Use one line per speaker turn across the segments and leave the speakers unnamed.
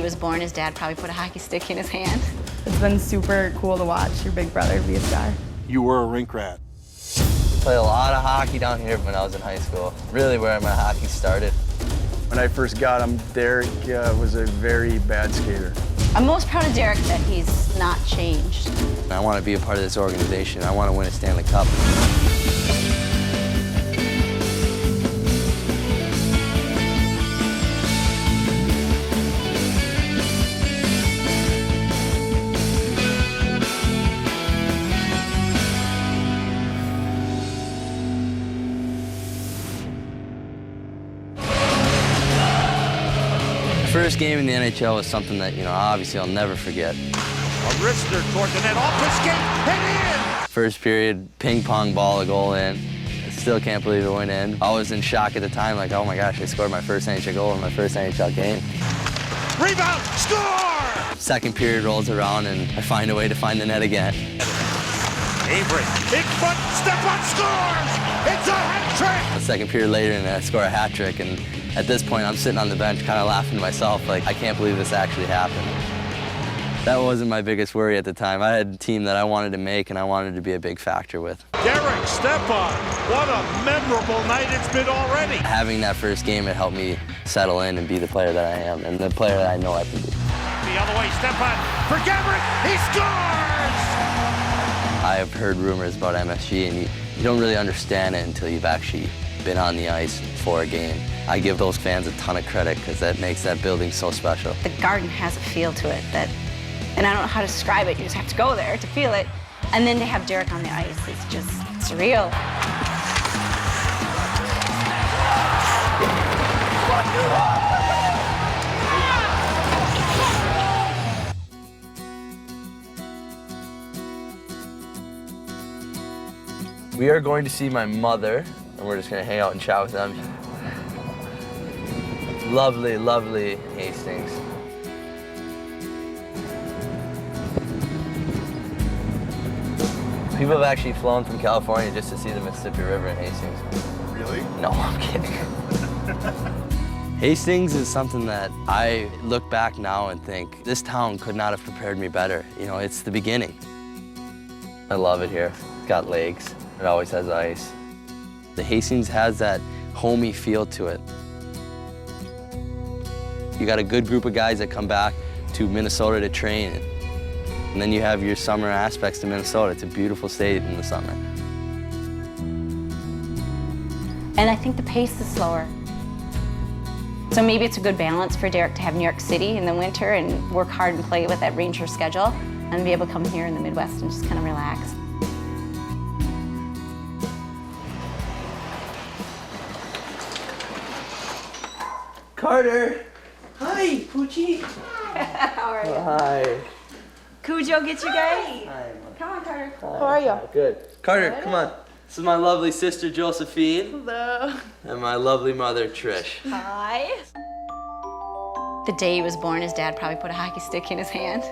he was born, his dad probably put a hockey stick in his hand.
It's been super cool to watch your big brother be a star.
You were a rink rat.
Played a lot of hockey down here when I was in high school. Really where my hockey started.
When I first got him, Derek was a very bad skater.
I'm most proud of Derek that he's not changed.
I want to be a part of this organization. I want to win a Stanley Cup. First game in the NHL was something that, obviously I'll never forget.
A wrister toward the net, off the skate, and in!
First period, ping pong ball, a goal in. I still can't believe it went in. I was in shock at the time, like, oh my gosh, I scored my first NHL goal in my first NHL game.
Rebound, score!
Second period rolls around and I find a way to find the net again.
Avery, in front, Stepan scores! It's a hat trick!
The second period later and I score a hat trick, and at this point I'm sitting on the bench kind of laughing to myself, like, I can't believe this actually happened. That wasn't my biggest worry at the time. I had a team that I wanted to make and I wanted to be a big factor with.
Derek Stepan, what a memorable night it's been already.
Having that first game, it helped me settle in and be the player that I am and the player that I know I can be.
The other way, Stepan for Gabrick, he scores!
I have heard rumors about MSG, and you don't really understand it until you've actually been on the ice for a game. I give those fans a ton of credit because that makes that building so special.
The Garden has a feel to it that, and I don't know how to describe it, you just have to go there to feel it. And then to have Derek on the ice, it's just surreal.
We are going to see my mother, and we're just going to hang out and chat with them. Lovely, lovely Hastings. People have actually flown from California just to see the Mississippi River in Hastings.
Really?
No, I'm kidding. Hastings is something that I look back now and think, this town could not have prepared me better. It's the beginning. I love it here. It's got lakes. It always has ice. The Hastings has that homey feel to it. You got a good group of guys that come back to Minnesota to train. And then you have your summer aspects to Minnesota. It's a beautiful state in the summer.
And I think the pace is slower. So maybe it's a good balance for Derek to have New York City in the winter and work hard and play with that Ranger schedule and be able to come here in the Midwest and just kind of relax.
Carter! Hi, Poochie!
How are you?
Hi.
Cujo get you guys?
Hi.
Come on, Carter.
How are you? Good. Carter, come on. This is my lovely sister, Josephine.
Hello.
And my lovely mother, Trish.
Hi. The day he was born, his dad probably put a hockey stick in his hand.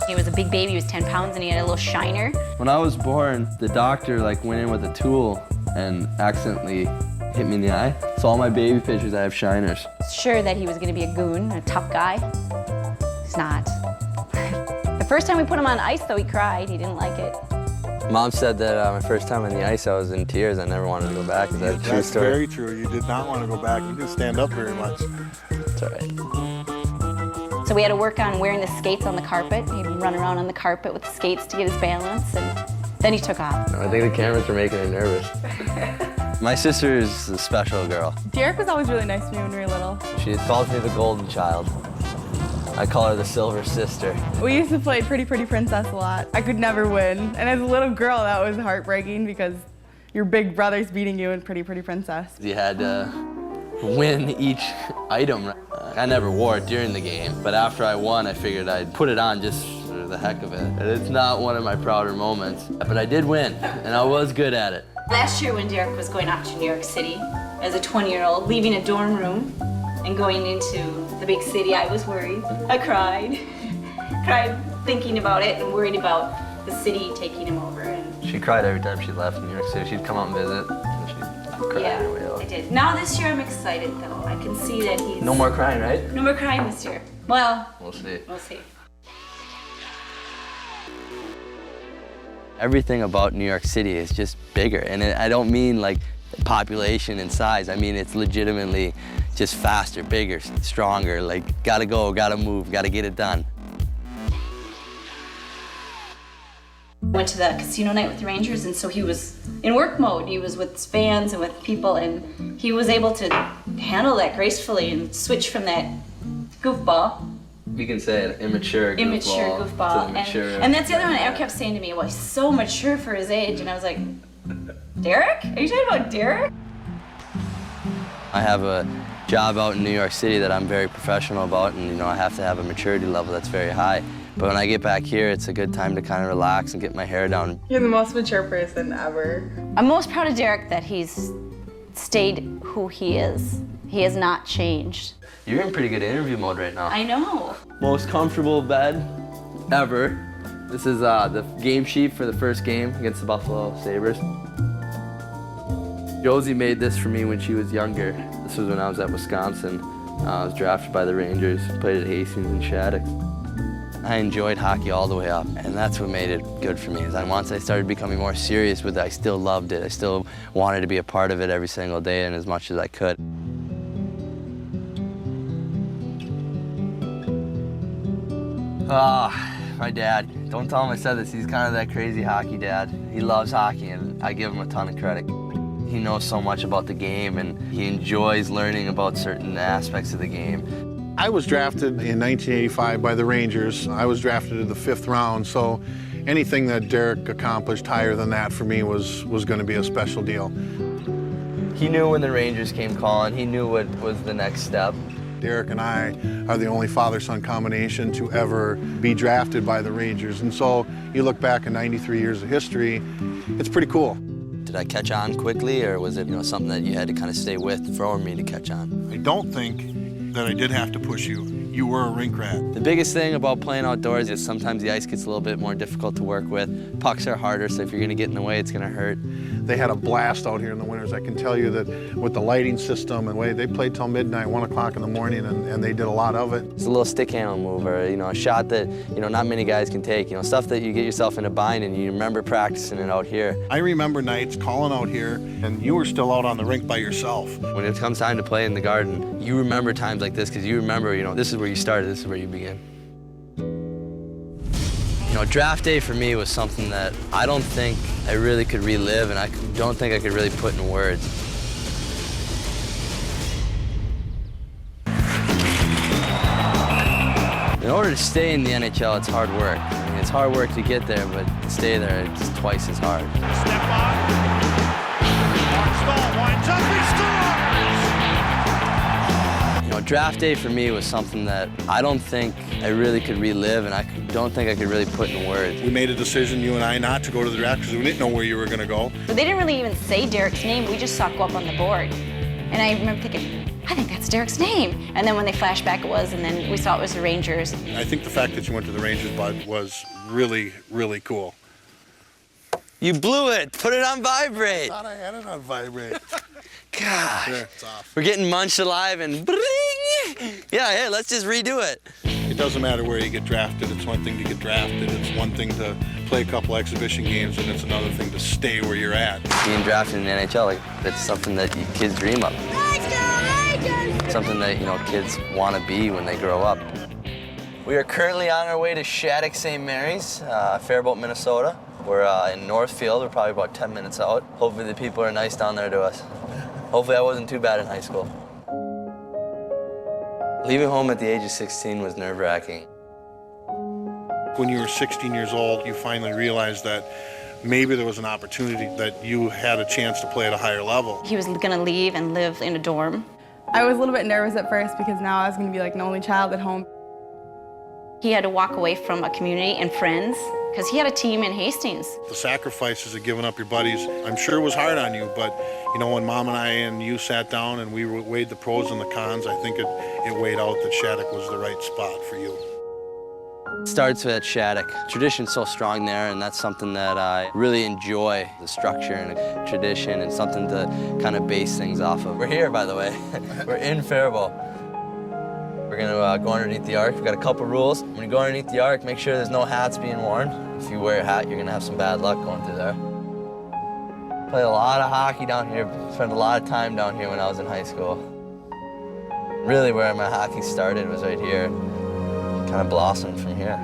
He was a big baby, he was 10 pounds, and he had a little shiner.
When I was born, the doctor went in with a tool and accidentally hit me in the eye. So all my baby pictures, I have shiners.
Sure that he was gonna be a goon, a tough guy. He's not. The first time we put him on ice, though, he cried. He didn't like it.
Mom said that my first time on the ice, I was in tears. I never wanted to go back. Is that a true
That's
story?
very true. You did not want to go back. You didn't stand up very much.
It's all right.
So we had to work on wearing the skates on the carpet. He'd run around on the carpet with the skates to get his balance, and then he took off.
I think the cameras were making her nervous. My sister is a special girl.
Derek was always really nice to me when we were little.
She calls me the golden child. I call her the silver sister.
We used to play Pretty Pretty Princess a lot. I could never win. And as a little girl, that was heartbreaking because your big brother's beating you in Pretty Pretty Princess.
You had to win each item. I never wore it during the game, but after I won, I figured I'd put it on just for the heck of it. And it's not one of my prouder moments, but I did win, and I was good at it.
Last year when Derek was going out to New York City as a 20-year-old, leaving a dorm room and going into the big city, I was worried. I cried. Cried thinking about it and worried about the city taking him over.
She cried every time she left New York City. She'd come out and visit, and she'd Crying
Yeah,
your way out.
I did. Now this year I'm excited though. I can see that he's...
No more crying, right?
No more crying this year. Well,
We'll see.
we'll see.
Everything about New York City is just bigger, and I don't mean like population and size. I mean it's legitimately just faster, bigger, stronger. Like gotta go, gotta move, gotta get it done.
Went to the casino night with the Rangers, and so he was in work mode. He was with fans and with people, and he was able to handle that gracefully and switch from that goofball.
You can say it, immature
goofball. And that's the other one I kept saying to me, well, he's so mature for his age. And I was like, Derek? Are you talking about Derek?
I have a job out in New York City that I'm very professional about, and you know I have to have a maturity level that's very high. But when I get back here, it's a good time to kind of relax and get my hair down.
You're the most mature person ever.
I'm most proud of Derek that he's stayed who he is. He has not changed.
You're in pretty good interview mode right now.
I know.
Most comfortable bed ever. This is the game sheet for the first game against the Buffalo Sabres. Josie made this for me when she was younger. This was when I was at Wisconsin. I was drafted by the Rangers, played at Hastings and Shattuck. I enjoyed hockey all the way up, and that's what made it good for me. Is once I started becoming more serious with it, I still loved it. I still wanted to be a part of it every single day and as much as I could. My dad. Don't tell him I said this. He's kind of that crazy hockey dad. He loves hockey, and I give him a ton of credit. He knows so much about the game, and he enjoys learning about certain aspects of the game.
I was drafted in 1985 by the Rangers. I was drafted in the 5th round, so anything that Derek accomplished higher than that for me was going to be a special deal.
He knew when the Rangers came calling. He knew what was the next step.
Derek and I are the only father-son combination to ever be drafted by the Rangers. And so you look back at 93 years of history, it's pretty cool.
Did I catch on quickly, or was it something that you had to kind of stay with for me to catch on?
I don't think that I did have to push you. You were a rink rat.
The biggest thing about playing outdoors is sometimes the ice gets a little bit more difficult to work with. Pucks are harder, so if you're going to get in the way, it's going to hurt.
They had a blast out here in the winters. I can tell you that with the lighting system and way they played till midnight, 1 o'clock in the morning, and they did a lot of it.
It's a little stick handle move, or a shot that not many guys can take. Stuff that you get yourself in a bind, and you remember practicing it out here.
I remember nights calling out here, and you were still out on the rink by yourself.
When it comes time to play in the Garden, you remember times like this because you remember, this is where you started, this is where you begin. Draft day for me was something that I don't think I really could relive, and I don't think I could really put in words. In order to stay in the NHL, it's hard work. It's hard work to get there, but to stay there, it's twice as hard.
Stepan. Markstall winds up, he scores!
Draft day for me was something that I don't think I really could relive, and I don't think I could really put in words.
We made a decision, you and I, not to go to the draft because we didn't know where you were going to go.
But they didn't really even say Derek's name. We just saw it go up on the board. And I remember thinking, I think that's Derek's name. And then when they flashed back, it was, and then we saw it was the Rangers.
I think the fact that you went to the Rangers, Bud, was really, really cool.
You blew it. Put it on vibrate.
I thought I had it on vibrate.
Gosh.
There, it's off.
We're getting munched alive and bring. Yeah, hey, let's just redo it.
It doesn't matter where you get drafted. It's one thing to get drafted. It's one thing to play a couple exhibition games, and it's another thing to stay where you're at.
Being drafted in the NHL, it's something that kids dream of. Something that, kids want to be when they grow up. We are currently on our way to Shattuck St. Mary's, Faribault, Minnesota. We're in Northfield. We're probably about 10 minutes out. Hopefully the people are nice down there to us. Hopefully I wasn't too bad in high school. Leaving home at the age of 16 was nerve-wracking.
When you were 16 years old, you finally realized that maybe there was an opportunity that you had a chance to play at a higher level.
He was going to leave and live in a dorm.
I was a little bit nervous at first because now I was going to be like an only child at home.
He had to walk away from a community and friends because he had a team in Hastings.
The sacrifices of giving up your buddies, I'm sure was hard on you, but when Mom and I and you sat down and we weighed the pros and the cons, I think it weighed out that Shattuck was the right spot for you.
Starts at Shattuck. Tradition's so strong there, and that's something that I really enjoy, the structure and the tradition, and something to kind of base things off of. We're here, by the way. We're in Faribault. We're gonna go underneath the arc. We've got a couple rules. When you go underneath the arc, make sure there's no hats being worn. If you wear a hat, you're gonna have some bad luck going through there. Played a lot of hockey down here, spent a lot of time down here when I was in high school. Really where my hockey started was right here. Kind of blossomed from here.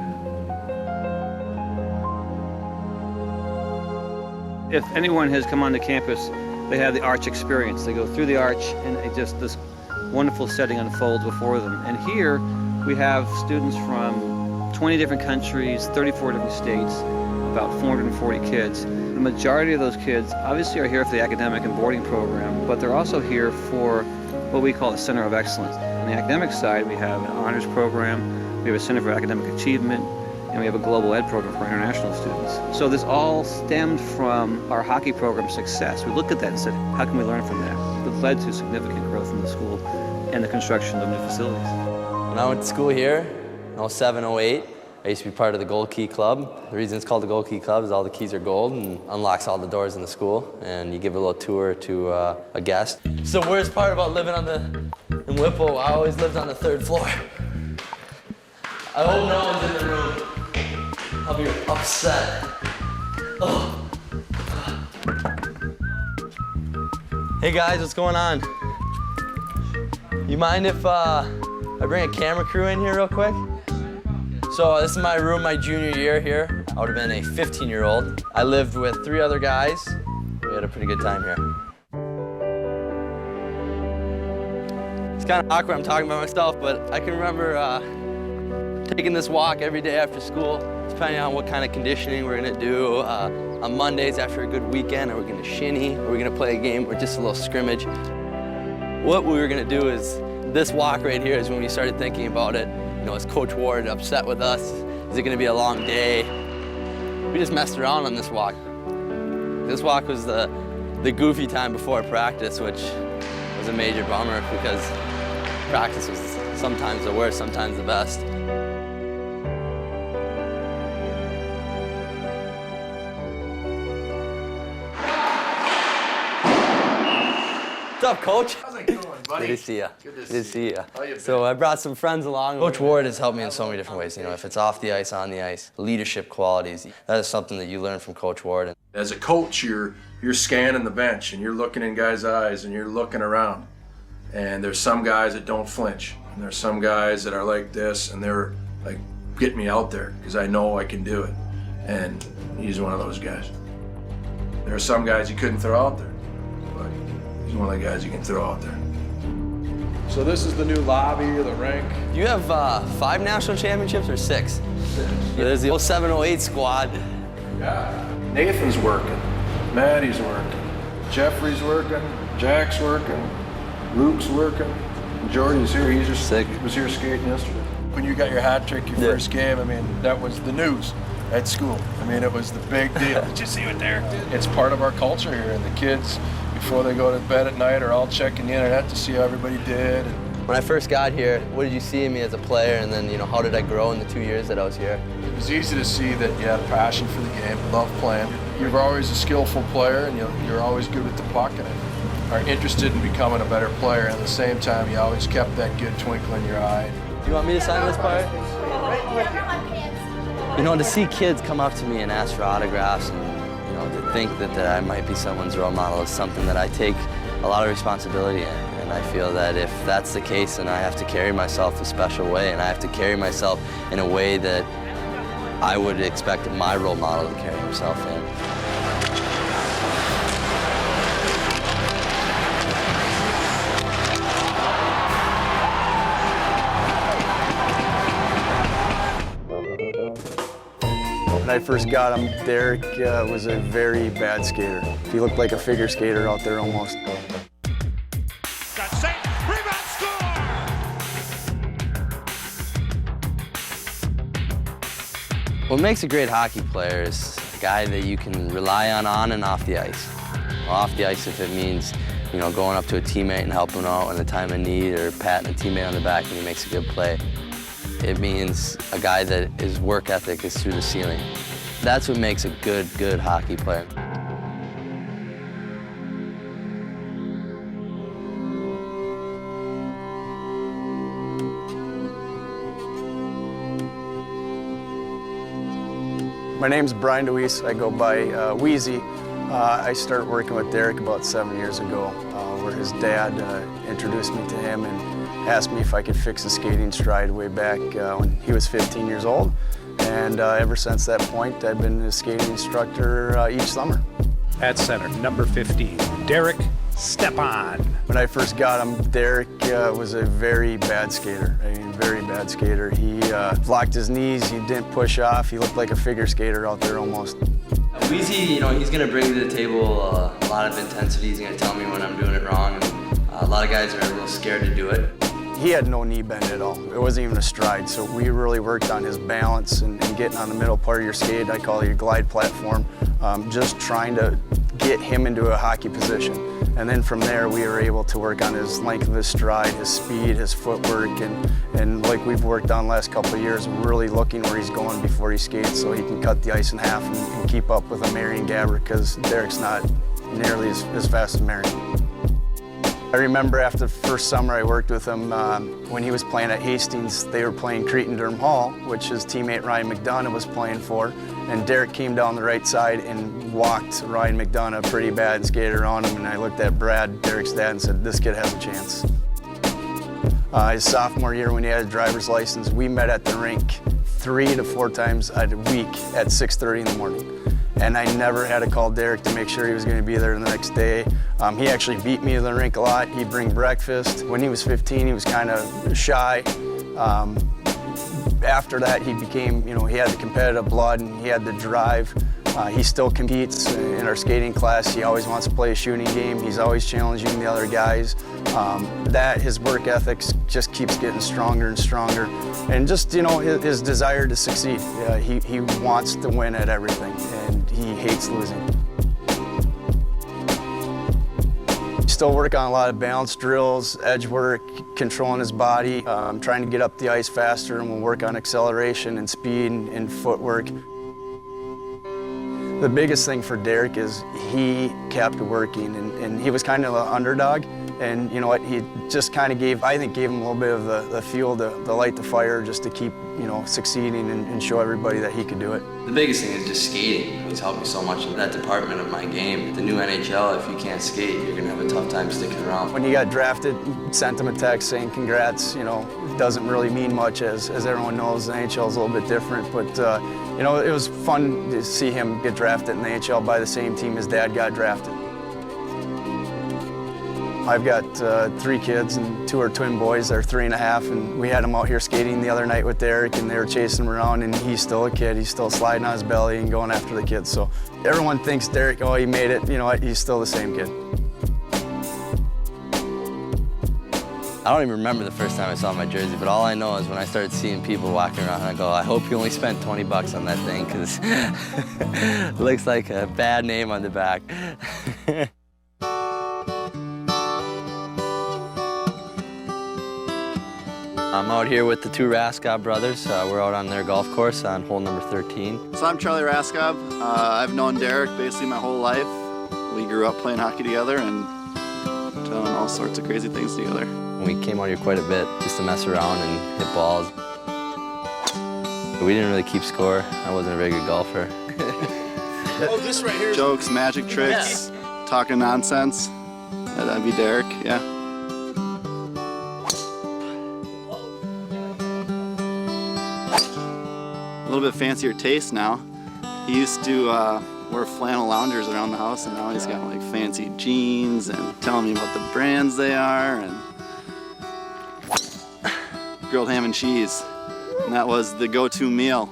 If anyone has come onto campus, they have the arch experience. They go through the arch and just this wonderful setting unfolds before them. And here we have students from 20 different countries, 34 different states, about 440 kids. The majority of those kids obviously are here for the academic and boarding program, but they're also here for what we call a Center of Excellence. On the academic side, we have an honors program, we have a Center for Academic Achievement, and we have a global ed program for international students. So this all stemmed from our hockey program success. We looked at that and said, how can we learn from that? It led to significant growth in the school and the construction of new facilities.
When I went to school here, in 07, 08, I used to be part of the Gold Key Club. The reason it's called the Gold Key Club is all the keys are gold and unlocks all the doors in the school, and you give a little tour to a guest. It's the worst part about living in Whipple. I always lived on the 3rd floor. I hope no one's in the room. I'll be upset. Oh. Hey guys, what's going on? You mind if I bring a camera crew in here real quick? So this is my room my junior year here. I would have been a 15-year-old. I lived with 3 other guys. We had a pretty good time here. It's kind of awkward I'm talking about myself, but I can remember taking this walk every day after school, depending on what kind of conditioning we're gonna do. On Mondays after a good weekend, are we gonna shinny? Are we gonna play a game or just a little scrimmage? What we were gonna do is, this walk right here is when we started thinking about it. You know, is Coach Ward upset with us? Is it gonna be a long day? We just messed around on this walk. This walk was the goofy time before practice, which was a major bummer because practice was sometimes the worst, sometimes the best. What's up, Coach?
How's it going, buddy?
Good to see you.
Good
to see you.
How you been?
So I brought some friends along. Coach Ward has helped me in so many different ways. You know, if it's off the ice, on the ice, leadership qualities. That is something that you learn from Coach Ward.
As a coach, you're scanning the bench and you're looking in guys' eyes and you're looking around. And there's some guys that don't flinch. And there's some guys that are like this and they're like, get me out there because I know I can do it. And he's one of those guys. There are some guys you couldn't throw out there. He's one of the guys you can throw out there. So this is the new lobby or the rink.
You have 5 national championships or 6? There's the 07, 08 squad.
Yeah. Nathan's working. Maddie's working. Jeffrey's working. Jack's working. Luke's working. Jordy's here. He just
Sick.
Was here skating yesterday. When you got your hat trick, your first game, I mean, that was the news at school. I mean, it was the big deal. Did you see what Derek did? It's part of our culture here, and the kids, before they go to bed at night, are all checking the internet to see how everybody did.
When I first got here, what did you see in me as a player, and then, you know, how did I grow in the 2 years that I was here?
It was easy to see that you had a passion for the game, love playing. You were always a skillful player, and you're always good with the puck, and are interested in becoming a better player. And at the same time, you always kept that good twinkle in your eye.
Do you want me to sign this part? You know, to see kids come up to me and ask for autographs, and you know, to think that I might be someone's role model is something that I take a lot of responsibility in. And I feel that if that's the case, then I have to carry myself a special way, and I have to carry myself in a way that I would expect my role model to carry himself in.
When I first got him, Derek was a very bad skater. He looked like a figure skater out there almost.
Got safe. Rebound score!
What makes a great hockey player is a guy that you can rely on and off the ice. Off the ice if it means, you know, going up to a teammate and helping him out in the time of need, or patting a teammate on the back when he makes a good play. It means a guy that his work ethic is through the ceiling. That's what makes a good hockey player.
My name's Brian DeWeese. I go by Wheezy. I started working with Derek about 7 years ago, where his dad introduced me to him and asked me if I could fix his skating stride way back when he was 15 years old. And ever since that point, I've been his skating instructor each summer.
At center, number 15, Derek Stepan.
When I first got him, Derek was a very bad skater. I mean, very bad skater. He blocked his knees, he didn't push off, he looked like a figure skater out there almost.
Wheezy, you know, he's gonna bring to the table a lot of intensity. He's gonna tell me when I'm doing it wrong. And a lot of guys are a little scared to do it.
He had no knee bend at all. It wasn't even a stride, so we really worked on his balance and getting on the middle part of your skate. I call it your glide platform, just trying to get him into a hockey position. And then from there, we were able to work on his length of his stride, his speed, his footwork, and like we've worked on the last couple of years, really looking where he's going before he skates so he can cut the ice in half and keep up with a Marion Gabbert, because Derek's not nearly as fast as Marion. I remember after the first summer I worked with him, when he was playing at Hastings, they were playing Cretin-Derham Hall, which his teammate Ryan McDonough was playing for, and Derek came down the right side and walked Ryan McDonough pretty bad and skated around him, and I looked at Brad, Derek's dad, and said, this kid has a chance. His sophomore year when he had a driver's license, we met at the rink 3 to 4 times a week at 6:30 in the morning. And I never had to call Derek to make sure he was going to be there the next day. He actually beat me to the rink a lot. He'd bring breakfast. When he was 15, he was kind of shy. After that, he became, you know, he had the competitive blood and he had the drive. He still competes in our skating class. He always wants to play a shooting game. He's always challenging the other guys. His work ethic just keeps getting stronger and stronger. And just, you know, his desire to succeed. He wants to win at everything, and he hates losing. Still work on a lot of balance drills, edge work, controlling his body, trying to get up the ice faster, and we'll work on acceleration and speed and footwork. The biggest thing for Derek is he kept working, and he was kind of an underdog. And you know what, he just kind of gave him a little bit of the fuel to light the fire, just to keep, you know, succeeding and show everybody that he could do it.
The biggest thing is just skating. He's helped me so much in that department of my game. The new NHL, if you can't skate, you're gonna have a tough time sticking around.
When he got drafted, sent him a text saying congrats. You know, it doesn't really mean much, as everyone knows. The NHL is a little bit different, but you know, it was fun to see him get drafted in the NHL by the same team his dad got drafted. I've got 3 kids, and 2 are twin boys. They're 3 and a half, and we had them out here skating the other night with Derek, and they were chasing him around, and he's still a kid. He's still sliding on his belly and going after the kids. So everyone thinks Derek, oh, he made it. You know what? He's still the same kid.
I don't even remember the first time I saw my jersey, but all I know is when I started seeing people walking around, I go, I hope you only spent 20 bucks on that thing, because it looks like a bad name on the back. I'm out here with the 2 Raskov brothers. We're out on their golf course on hole number 13.
So I'm Charlie Raskov. I've known Derek basically my whole life. We grew up playing hockey together and doing all sorts of crazy things together.
We came out here quite a bit just to mess around and hit balls. We didn't really keep score. I wasn't a very good golfer.
Oh, this right here. Jokes, magic tricks, talking nonsense. That'd be Derek, yeah. A little bit fancier taste now. He used to wear flannel loungers around the house, and now he's got like fancy jeans and telling me about the brands they are, and grilled ham and cheese. And that was the go-to meal.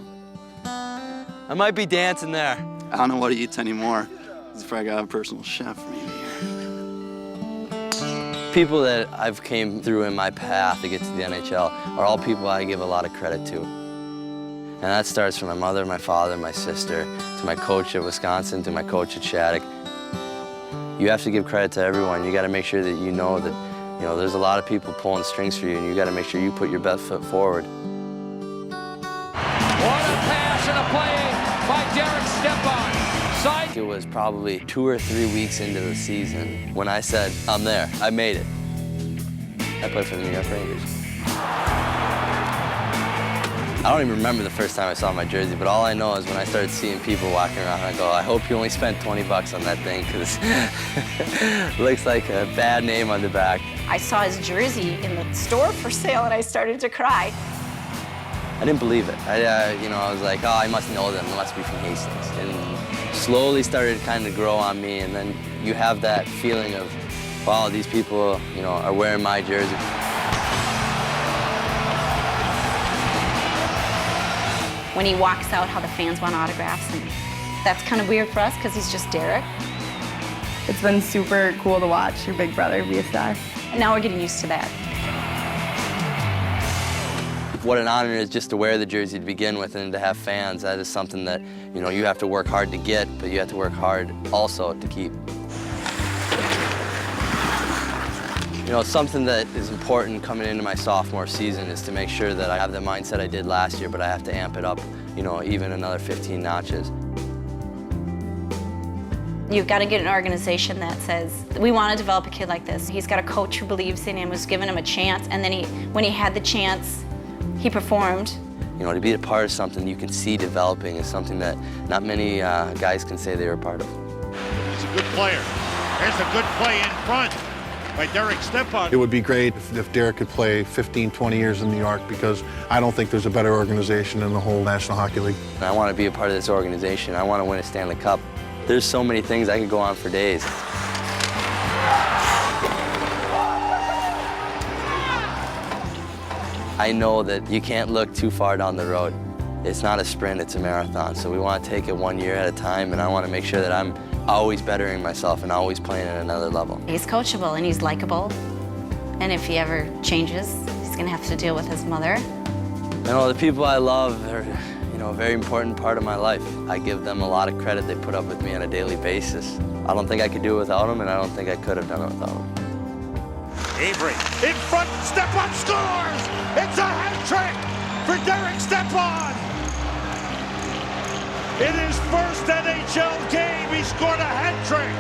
I might be dancing there.
I don't know what he eats anymore. He's probably got a personal chef maybe.
People that I've came through in my path to get to the NHL are all people I give a lot of credit to. And that starts from my mother, my father, my sister, to my coach at Wisconsin, to my coach at Shattuck. You have to give credit to everyone. You got to make sure that you know, there's a lot of people pulling strings for you, and you got to make sure you put your best foot forward.
side.
It was probably 2 or 3 weeks into the season when I said, I'm there, I made it. I played for the New York Rangers. I don't even remember the first time I saw my jersey, but all I know is when I started seeing people walking around, I go, I hope you only spent 20 bucks on that thing, because it looks like a bad name on the back.
I saw his jersey in the store for sale and I started to cry.
I didn't believe it. I was like, oh, I must know them. They must be from Hastings. And slowly started kind of grow on me, and then you have that feeling of, wow, these people, are wearing my jersey.
When he walks out, how the fans want autographs, and that's kind of weird for us because he's just Derek.
It's been super cool to watch your big brother be a star.
And now we're getting used to that.
What an honor it is just to wear the jersey to begin with, and to have fans. That is something that, you have to work hard to get, but you have to work hard also to keep. Something that is important coming into my sophomore season is to make sure that I have the mindset I did last year, but I have to amp it up, even another 15 notches.
You've got to get an organization that says, we want to develop a kid like this. He's got a coach who believes in him, who's given him a chance, and then when he had the chance, he performed.
To be a part of something you can see developing is something that not many guys can say they were a part of.
He's a good player. There's a good play in front by Derek Stepan.
It would be great if Derek could play 15, 20 years in New York, because I don't think there's a better organization in the whole National Hockey League.
And I want to be a part of this organization. I want to win a Stanley Cup. There's so many things I could go on for days. I know that you can't look too far down the road. It's not a sprint, it's a marathon. So we want to take it 1 year at a time, and I want to make sure that I'm always bettering myself and always playing at another level.
He's coachable and he's likable. And if he ever changes, he's going to have to deal with his mother.
The people I love are, a very important part of my life. I give them a lot of credit. They put up with me on a daily basis. I don't think I could do it without them, and I don't think I could have done it without them.
Avery in front, Stepan scores! It's a hat trick for Derek Stepan! In his first NHL game, he scored a hat trick!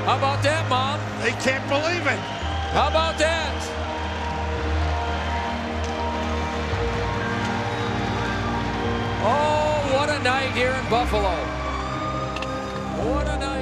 How about that, Mom?
They can't believe it!
How about that? Oh, what a night here in Buffalo. What a night.